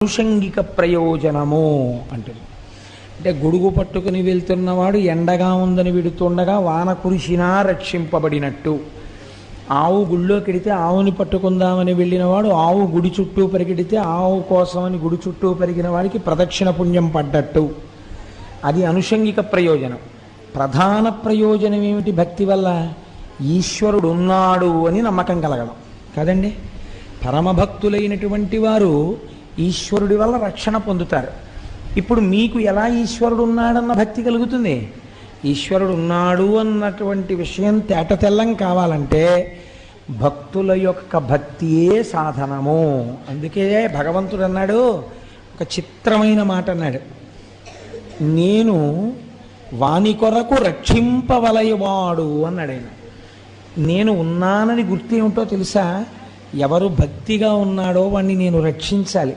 అనుషంగిక ప్రయోజనము అంటుంది. అంటే గొడుగు పట్టుకుని వెళ్తున్నవాడు ఎండగా ఉందని విడుతుండగా వాన కురిసినా రక్షింపబడినట్టు, ఆవు గుళ్ళోకి వెడితే ఆవుని పట్టుకుందామని వెళ్ళినవాడు ఆవు గుడి చుట్టూ పరిగెడితే ఆవు కోసమని గుడి చుట్టూ పరిగిన వాడికి ప్రదక్షిణ పుణ్యం పడ్డట్టు. అది అనుషంగిక ప్రయోజనం. ప్రధాన ప్రయోజనం ఏమిటి? భక్తి వల్ల ఈశ్వరుడు ఉన్నాడు అని నమ్మకం కలగడం కదండి. పరమభక్తులైనటువంటి వారు ఈశ్వరుడి వల్ల రక్షణ పొందుతారు. ఇప్పుడు మీకు ఎలా ఈశ్వరుడు ఉన్నాడన్న భక్తి కలుగుతుంది? ఈశ్వరుడు ఉన్నాడు అన్నటువంటి విషయం తేటతెల్లం కావాలంటే భక్తుల యొక్క భక్తియే సాధనము. అందుకే భగవంతుడు అన్నాడు, ఒక చిత్రమైన మాట అన్నాడు, నేను వాని కొరకు రక్షింపవలయవాడు అన్నాడు ఆయన. నేను ఉన్నానని గుర్తు ఏమిటో తెలుసా? ఎవరు భక్తిగా ఉన్నాడో వాణ్ణి నేను రక్షించాలి.